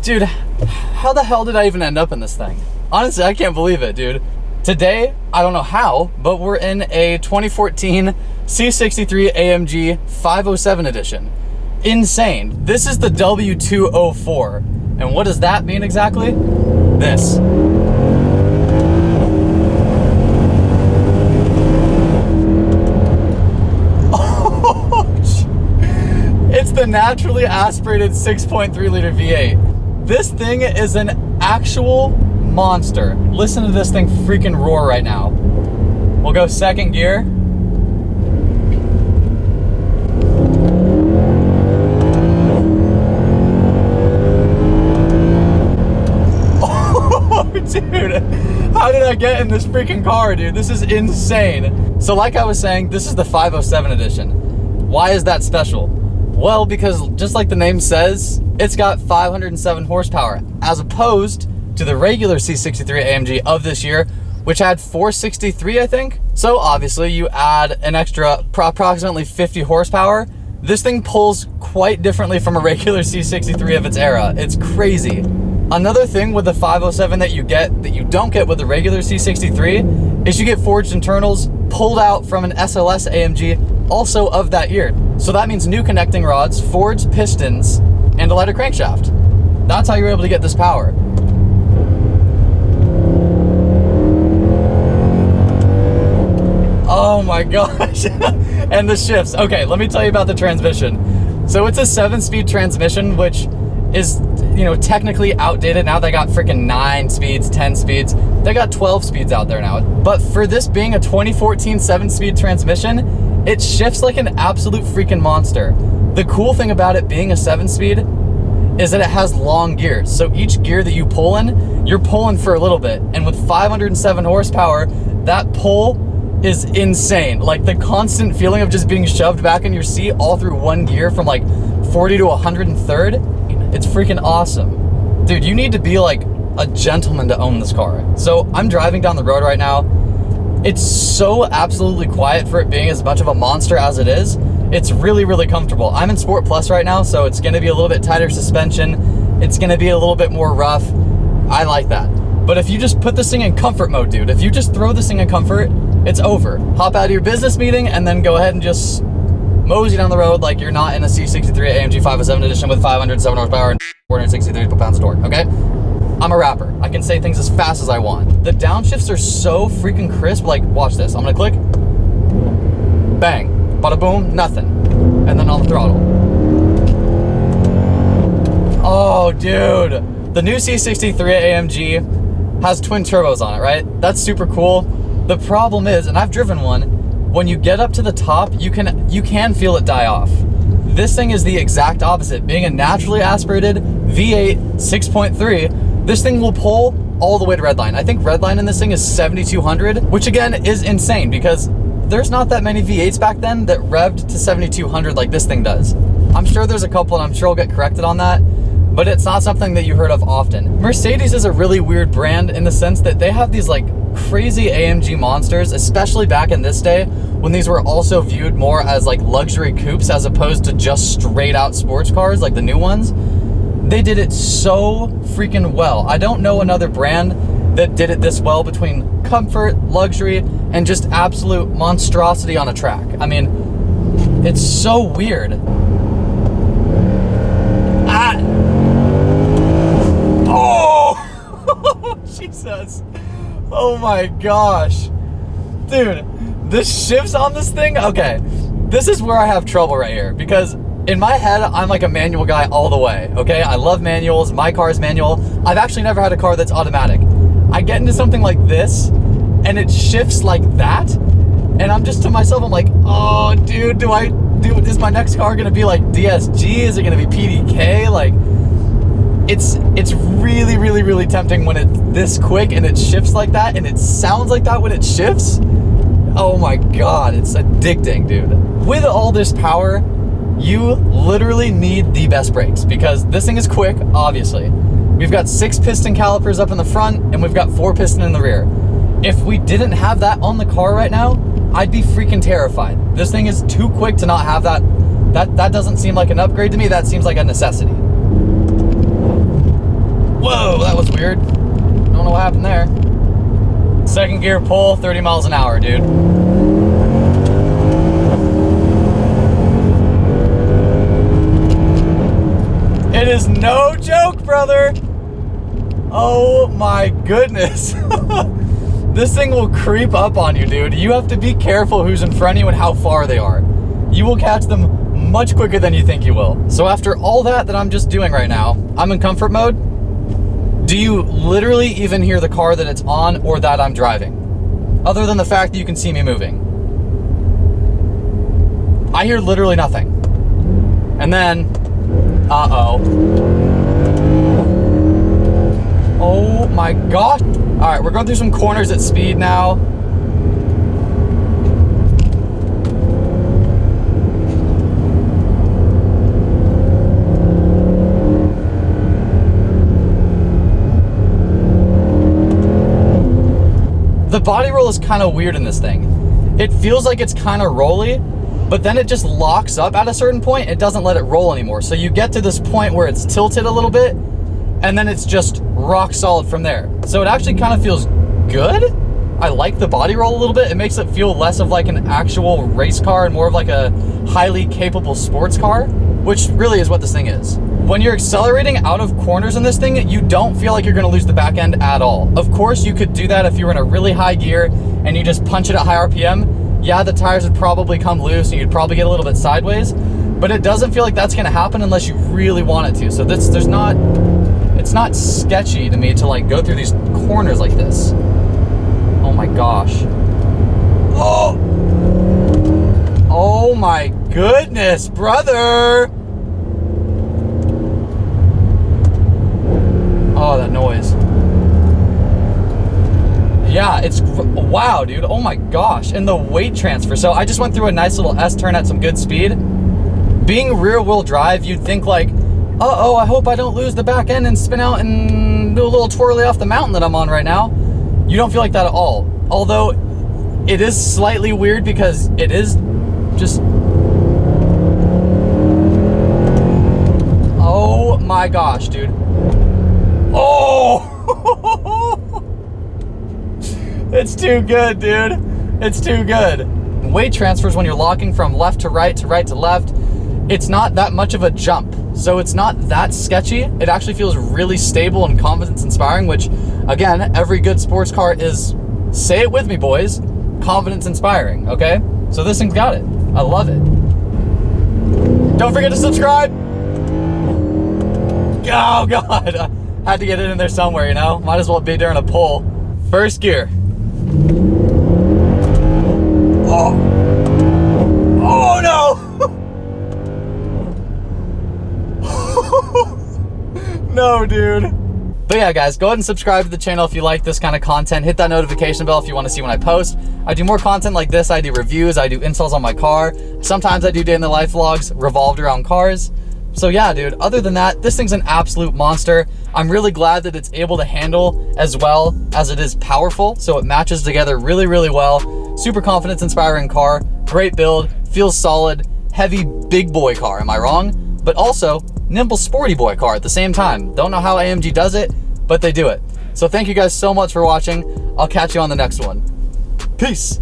Dude, how the hell did I even end up in this thing? Honestly, I can't believe it, dude. Today, I don't know how, but we're in a 2014 C63 Amg 507 edition. Insane. This is the W204. And what does that mean exactly? This. It's the naturally aspirated 6.3 liter V8. This thing is an actual monster. Listen to this thing freaking roar right now. We'll go second gear. Oh, dude. How did I get in this freaking car, dude? This is insane. So like I was saying, this is the 507 edition. Why is that special? Well, because just like the name says, it's got 507 horsepower, as opposed to the regular C63 Amg of this year, which had 463, I think. So obviously you add an extra approximately 50 horsepower. This thing pulls quite differently from a regular C63 of its era. It's crazy. Another thing with the 507 that you don't get with the regular C63 is you get forged internals pulled out from an SLS AMG also of that year. So that means new connecting rods, forged pistons, and a lighter crankshaft. That's how you're able to get this power. Oh my gosh. And the shifts. Okay, let me tell you about the transmission. So it's a 7-speed transmission, which is, you know, technically outdated. Now they got freaking 9 speeds, 10 speeds. They got 12 speeds out there now. But for this being a 2014 7-speed transmission, it shifts like an absolute freaking monster. The cool thing about it being a 7-speed is that it has long gears. So each gear that you pull in, you're pulling for a little bit. And with 507 horsepower, that pull is insane. Like the constant feeling of just being shoved back in your seat all through one gear from like 40 to 103rd, it's freaking awesome. Dude, you need to be like a gentleman to own this car. So I'm driving down the road right now. It's so absolutely quiet for it being as much of a monster as it is. It's really, really comfortable. I'm in Sport Plus right now, so it's gonna be a little bit tighter suspension. It's gonna be a little bit more rough. I like that. But if you just put this thing in comfort mode, dude, if you just throw this thing in comfort, it's over. Hop out of your business meeting and then go ahead and just mosey down the road like you're not in a C63 AMG 507 edition with 507 horsepower and 463 pounds of torque, okay? I'm a rapper. I can say things as fast as I want. The downshifts are so freaking crisp. Like, watch this. I'm gonna click. Bang. Bada boom, nothing. And then on the throttle. Oh, dude. The new C63 AMG has twin turbos on it, right? That's super cool. The problem is, and I've driven one, when you get up to the top, you can feel it die off. This thing is the exact opposite. Being a naturally aspirated V8 6.3, this thing will pull all the way to redline. I think redline in this thing is 7,200, which again is insane because there's not that many V8s back then that revved to 7,200 like this thing does. I'm sure there's a couple and I'm sure I'll get corrected on that, but it's not something that you heard of often. Mercedes is a really weird brand in the sense that they have these like crazy AMG monsters, especially back in this day when these were also viewed more as like luxury coupes as opposed to just straight out sports cars like the new ones. They did it so freaking well. I don't know another brand that did it this well between comfort, luxury, and just absolute monstrosity on a track. I mean, it's so weird. Oh! Jesus. Oh my gosh. Dude, the shifts on this thing, okay. This is where I have trouble right here because in my head, I'm like a manual guy all the way, okay? I love manuals, my car is manual. I've actually never had a car that's automatic. I get into something like this and it shifts like that and I'm just to myself, I'm like, oh dude, is my next car gonna be like DSG? Is it gonna be PDK? Like, it's really, really, really tempting when it's this quick and it shifts like that and it sounds like that when it shifts. Oh my God, it's addicting, dude. With all this power, you literally need the best brakes because this thing is quick, obviously. We've got 6 piston calipers up in the front and we've got 4 piston in the rear. If we didn't have that on the car right now, I'd be freaking terrified. This thing is too quick to not have that. That doesn't seem like an upgrade to me, that seems like a necessity. Whoa, that was weird. Don't know what happened there. Second gear pull, 30 miles an hour, dude. It is no joke, brother. Oh my goodness. This thing will creep up on you, dude. You have to be careful who's in front of you and how far they are. You will catch them much quicker than you think you will. So after all that I'm just doing right now, I'm in comfort mode. Do you literally even hear the car that it's on or that I'm driving? Other than the fact that you can see me moving. I hear literally nothing. And then, uh-oh. Oh my gosh. All right, we're going through some corners at speed now. The body roll is kind of weird in this thing. It feels like it's kind of rolly, but then it just locks up at a certain point. It doesn't let it roll anymore. So you get to this point where it's tilted a little bit, and then it's just rock solid from there. So it actually kind of feels good. I like the body roll a little bit. It makes it feel less of like an actual race car and more of like a highly capable sports car, which really is what this thing is. When you're accelerating out of corners in this thing, you don't feel like you're gonna lose the back end at all. Of course, you could do that if you were in a really high gear and you just punch it at high RPM. Yeah, the tires would probably come loose and you'd probably get a little bit sideways, but it doesn't feel like that's gonna happen unless you really want it to. So it's not sketchy to me to like go through these corners like this. Oh my gosh. Oh! Oh my goodness, brother! Oh, that noise. Yeah, it's, wow, dude. Oh my gosh. And the weight transfer. So I just went through a nice little S-turn at some good speed. Being rear-wheel drive, you'd think like, uh-oh, I hope I don't lose the back end and spin out and do a little twirly off the mountain that I'm on right now. You don't feel like that at all. Although, it is slightly weird because it is just... Oh my gosh, dude. Oh! It's too good, dude. It's too good. Weight transfers when you're locking from left to right to right to left. It's not that much of a jump. So it's not that sketchy. It actually feels really stable and confidence inspiring, which again, every good sports car is, say it with me, boys, confidence inspiring, okay? So this thing's got it. I love it. Don't forget to subscribe. Oh God, I had to get it in there somewhere, you know? Might as well be during a pull. First gear. Oh. Oh no. No, dude. But yeah, guys, go ahead and subscribe to the channel if you like this kind of content. Hit that notification bell if you want to see when I post. I do more content like this. I do reviews. I do installs on my car. Sometimes I do day in the life vlogs revolved around cars. So yeah, dude, other than that, this thing's an absolute monster. I'm really glad that it's able to handle as well as it is powerful. So it matches together really, really well. Super confidence inspiring car, great build, feels solid, heavy big boy car, am I wrong? But also nimble sporty boy car at the same time. Don't know how AMG does it, but they do it. So thank you guys so much for watching. I'll catch you on the next one. Peace.